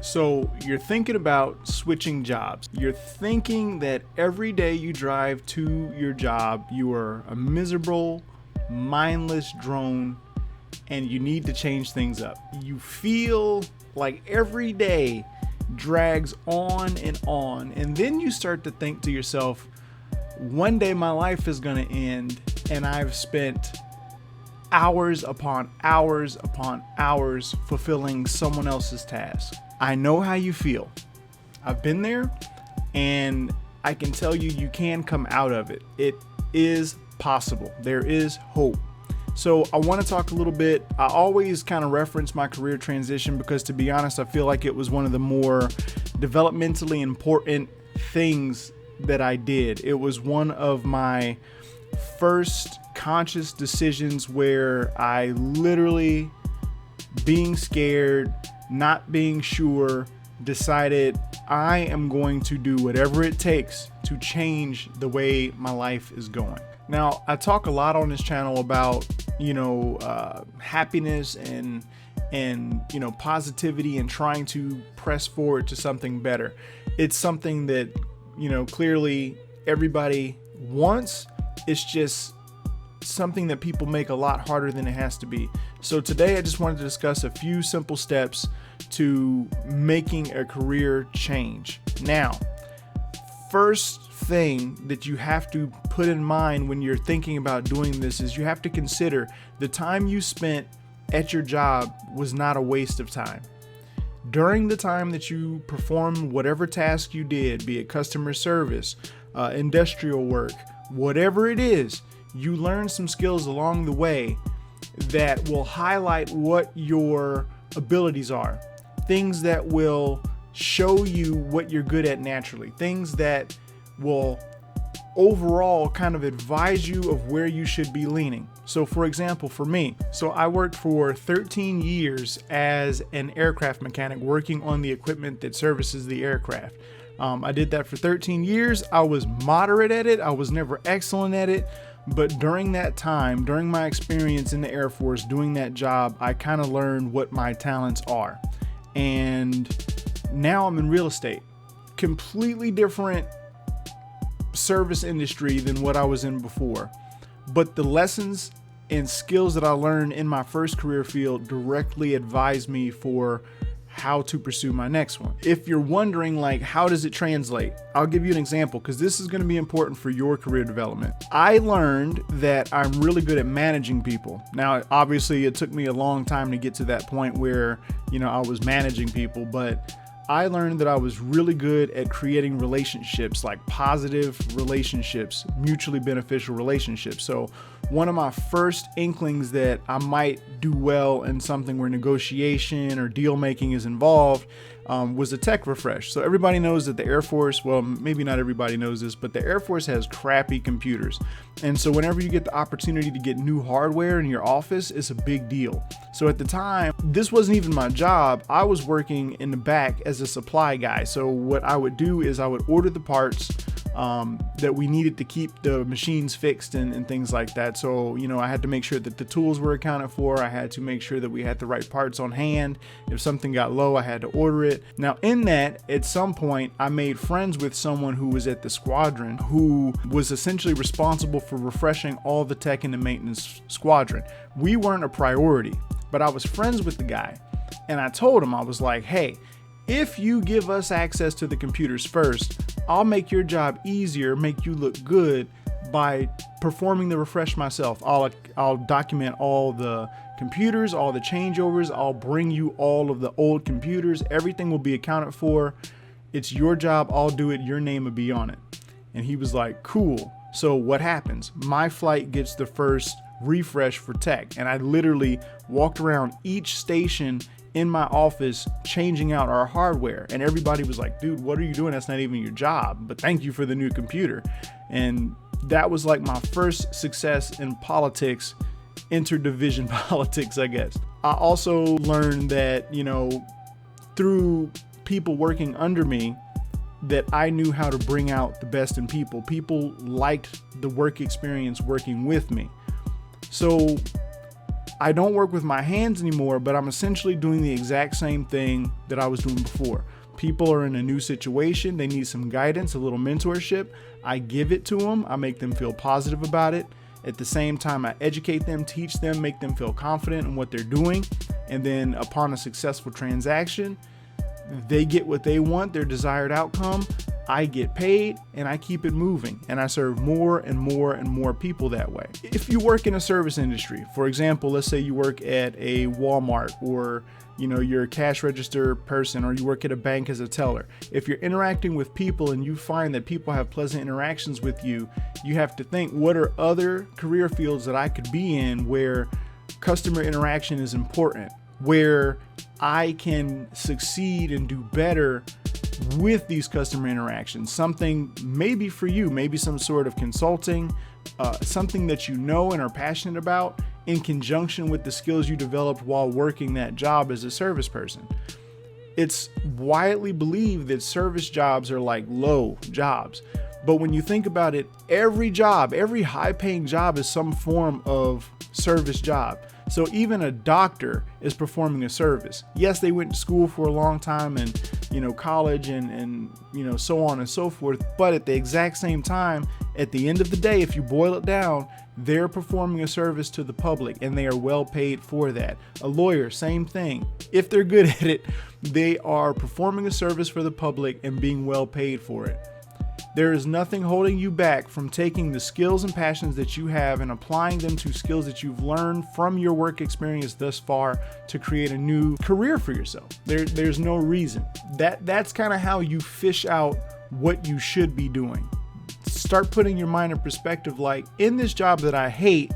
So you're thinking about switching jobs. You're thinking that every day you drive to your job, you are a miserable, mindless drone and you need to change things up. You feel like every day drags on, and then you start to think to yourself, one day my life is going to end and I've spent hours upon hours upon hours fulfilling someone else's task. I know how you feel. I've been there, and I can tell you, you can come out of it. It is possible. There is hope. So I want to talk a little bit. I always kind of reference my career transition because, to be honest, I feel like it was one of the more developmentally important things that I did. It was one of my first conscious decisions where I literally, being scared, not being sure, decided I am going to do whatever it takes to change the way my life is going. Now, I talk a lot on this channel about, happiness and positivity and trying to press forward to something better. It's something that, clearly everybody wants. It's just something that people make a lot harder than it has to be. So today I just wanted to discuss a few simple steps to making a career change. Now, first thing that you have to put in mind when you're thinking about doing this is you have to consider the time you spent at your job was not a waste of time. During the time that you performed whatever task you did, be it customer service, industrial work, whatever it is, you learn some skills along the way that will highlight what your abilities are. Things that will show you what you're good at naturally. Things that will overall kind of advise you of where you should be leaning. So for example, for me, I worked for 13 years as an aircraft mechanic working on the equipment that services the aircraft. I did that for 13 years. I was moderate at it. I was never excellent at it. But during that time, during my experience in the Air Force doing that job, I kind of learned what my talents are. And now I'm in real estate. Completely different service industry than what I was in before. But the lessons and skills that I learned in my first career field directly advised me for how to pursue my next one. If you're wondering, how does it translate? I'll give you an example because this is going to be important for your career development. I learned that I'm really good at managing people. Now, obviously, it took me a long time to get to that point where, I was managing people, but I learned that I was really good at creating relationships, like positive relationships, mutually beneficial relationships. So one of my first inklings that I might do well in something where negotiation or deal making is involved was a tech refresh. So everybody knows that the Air Force, well, maybe not everybody knows this, but the Air Force has crappy computers. And so whenever you get the opportunity to get new hardware in your office, it's a big deal. So at the time, this wasn't even my job. I was working in the back as a supply guy. So what I would do is I would order the parts that we needed to keep the machines fixed and things like that. So, I had to make sure that the tools were accounted for. I had to make sure that we had the right parts on hand. If something got low, I had to order it. Now, in that, at some point, I made friends with someone who was at the squadron who was essentially responsible for refreshing all the tech in the maintenance squadron. We weren't a priority, but I was friends with the guy. And I told him, I was like, hey, if you give us access to the computers first, I'll make your job easier, make you look good by performing the refresh myself. I'll document all the computers, all the changeovers. I'll bring you all of the old computers. Everything will be accounted for. It's your job. I'll do it. Your name will be on it. And he was like, cool. So what happens? My flight gets the first refresh for tech. And I literally walked around each station in my office changing out our hardware, and everybody was like, dude, what are you doing? That's not even your job, but thank you for the new computer. And that was like my first success in politics, interdivision politics, I guess. I also learned that, through people working under me, that I knew how to bring out the best in people. People liked the work experience working with me. So I don't work with my hands anymore, but I'm essentially doing the exact same thing that I was doing before. People are in a new situation. They need some guidance, a little mentorship. I give it to them. I make them feel positive about it. At the same time, I educate them, teach them, make them feel confident in what they're doing. And then upon a successful transaction, they get what they want, their desired outcome. I get paid and I keep it moving, and I serve more and more and more people that way. If you work in a service industry, for example, let's say you work at a Walmart, or you're a cash register person, or you work at a bank as a teller. If you're interacting with people and you find that people have pleasant interactions with you, you have to think, what are other career fields that I could be in where customer interaction is important, where I can succeed and do better with these customer interactions? Something maybe for you, maybe some sort of consulting, something that you know and are passionate about, in conjunction with the skills you developed while working that job as a service person. It's widely believed that service jobs are like low jobs. But when you think about it, every job, every high-paying job is some form of service job. So even a doctor is performing a service. Yes, they went to school for a long time and, college and so on and so forth. But at the exact same time, at the end of the day, if you boil it down, they're performing a service to the public, and they are well paid for that. A lawyer, same thing. If they're good at it, they are performing a service for the public and being well paid for it. There is nothing holding you back from taking the skills and passions that you have and applying them to skills that you've learned from your work experience thus far to create a new career for yourself. There's no reason. That's kind of how you fish out what you should be doing. Start putting your mind in perspective, like, in this job that I hate,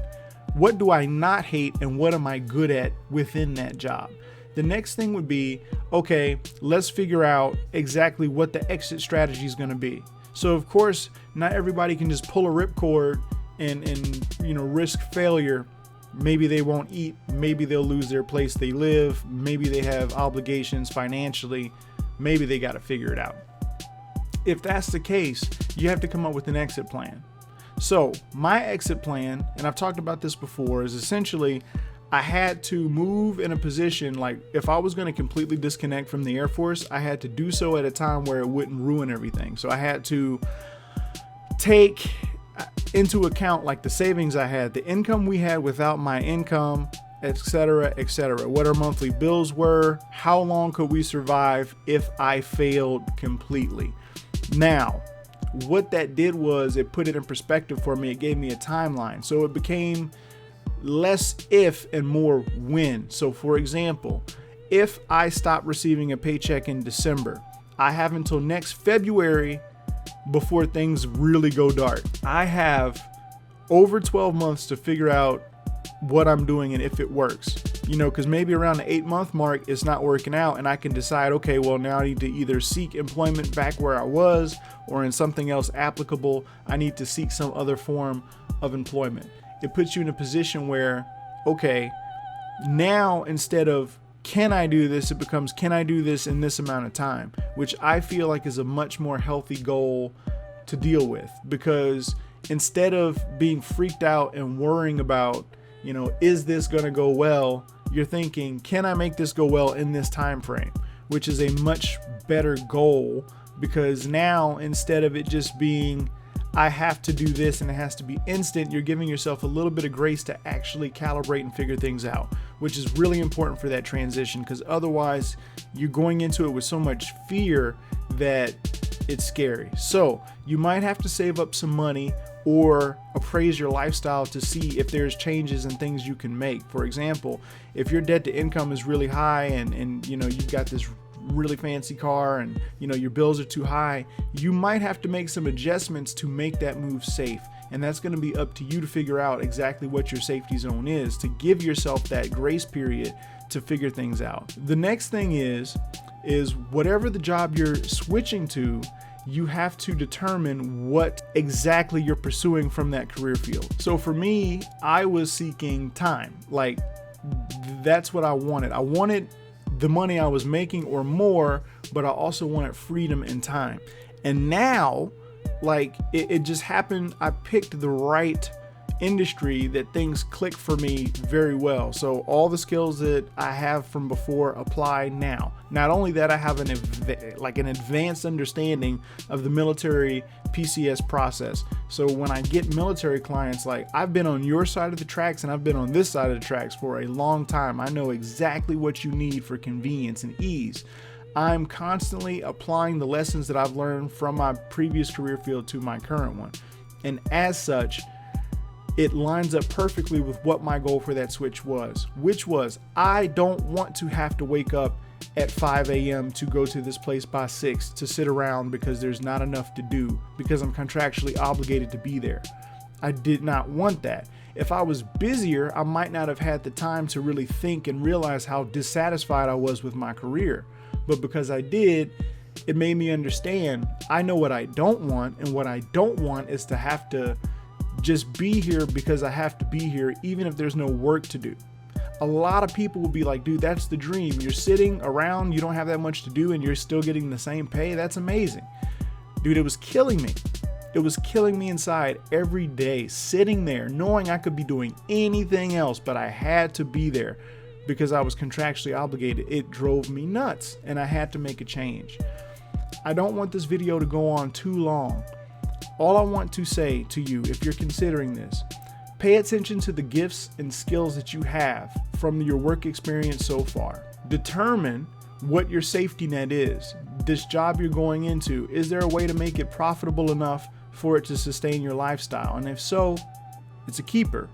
what do I not hate and what am I good at within that job? The next thing would be, okay, let's figure out exactly what the exit strategy is going to be. So of course, not everybody can just pull a ripcord and risk failure. Maybe they won't eat. Maybe they'll lose their place they live. Maybe they have obligations financially. Maybe they got to figure it out. If that's the case, you have to come up with an exit plan. So my exit plan, and I've talked about this before, is essentially I had to move in a position, like if I was going to completely disconnect from the Air Force, I had to do so at a time where it wouldn't ruin everything. So I had to take into account like the savings I had, the income we had without my income, etc., what our monthly bills were, how long could we survive if I failed completely. Now, what that did was it put it in perspective for me. It gave me a timeline. So it became less if and more when. So for example, if I stop receiving a paycheck in December, I have until next February before things really go dark. I have over 12 months to figure out what I'm doing and if it works, because maybe around the 8-month mark, it's not working out and I can decide, okay, well now I need to either seek employment back where I was, or in something else applicable, I need to seek some other form of employment. It puts you in a position where, okay, now instead of can I do this, it becomes can I do this in this amount of time, which I feel like is a much more healthy goal to deal with, because instead of being freaked out and worrying about, is this going to go well, you're thinking, can I make this go well in this time frame, which is a much better goal, because now instead of it just being I have to do this and it has to be instant, you're giving yourself a little bit of grace to actually calibrate and figure things out, which is really important for that transition, because otherwise you're going into it with so much fear that it's scary. So you might have to save up some money or appraise your lifestyle to see if there's changes and things you can make. For example, if your debt to income is really high and you've got this really fancy car and your bills are too high, you might have to make some adjustments to make that move safe. And that's going to be up to you to figure out exactly what your safety zone is, to give yourself that grace period to figure things out. The next thing is whatever the job you're switching to, you have to determine what exactly you're pursuing from that career field. So for me, I was seeking time. Like, that's what I wanted. I wanted the money I was making or more, but I also wanted freedom and time. And now, like, it just happened, I picked the right industry that things click for me very well. So all the skills that I have from before apply now. Not only that, I have an advanced understanding of the military PCS process. So when I get military clients, like, I've been on your side of the tracks and I've been on this side of the tracks for a long time. I know exactly what you need for convenience and ease. I'm constantly applying the lessons that I've learned from my previous career field to my current one. And as such, it lines up perfectly with what my goal for that switch was, which was, I don't want to have to wake up at 5 a.m. to go to this place by 6 to sit around because there's not enough to do because I'm contractually obligated to be there. I did not want that. If I was busier, I might not have had the time to really think and realize how dissatisfied I was with my career. But because I did, it made me understand I know what I don't want, and what I don't want is to have to just be here because I have to be here, even if there's no work to do. A lot of people will be like, dude, that's the dream. You're sitting around, you don't have that much to do, and you're still getting the same pay. That's amazing. Dude, it was killing me. It was killing me inside every day, sitting there, knowing I could be doing anything else, but I had to be there because I was contractually obligated. It drove me nuts, and I had to make a change. I don't want this video to go on too long. All I want to say to you, if you're considering this, pay attention to the gifts and skills that you have from your work experience so far. Determine what your safety net is. This job you're going into, is there a way to make it profitable enough for it to sustain your lifestyle? And if so, it's a keeper,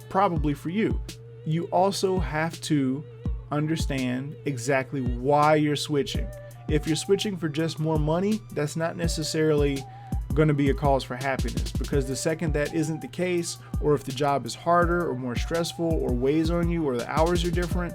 probably for you. You also have to understand exactly why you're switching. If you're switching for just more money, that's not necessarily going to be a cause for happiness, because the second that isn't the case, or if the job is harder or more stressful or weighs on you, or the hours are different,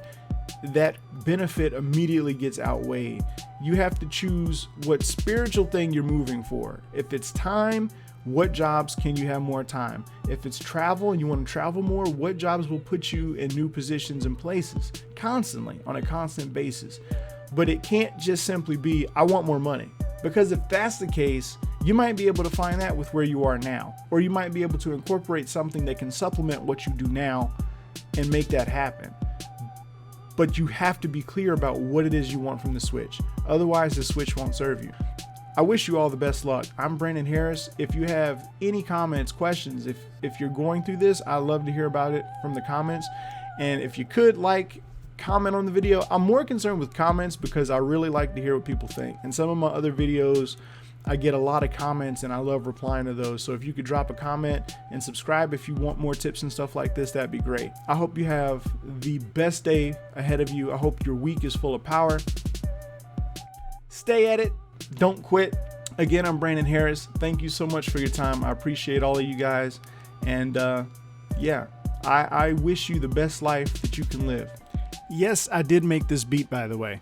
that benefit immediately gets outweighed. You have to choose what spiritual thing you're moving for. If it's time, what jobs can you have more time? If it's travel and you want to travel more, what jobs will put you in new positions and places constantly, on a constant basis? But it can't just simply be, I want more money. Because if that's the case, you might be able to find that with where you are now, or you might be able to incorporate something that can supplement what you do now and make that happen. But you have to be clear about what it is you want from the switch. Otherwise, the switch won't serve you. I wish you all the best luck. I'm Brandon Harris. If you have any comments, questions, if you're going through this, I'd love to hear about it from the comments. And if you could, comment on the video. I'm more concerned with comments because I really like to hear what people think. And some of my other videos, I get a lot of comments and I love replying to those. So if you could drop a comment and subscribe if you want more tips and stuff like this, that'd be great. I hope you have the best day ahead of you. I hope your week is full of power. Stay at it. Don't quit. Again, I'm Brandon Harris. Thank you so much for your time. I appreciate all of you guys. And I wish you the best life that you can live. Yes, I did make this beat, by the way.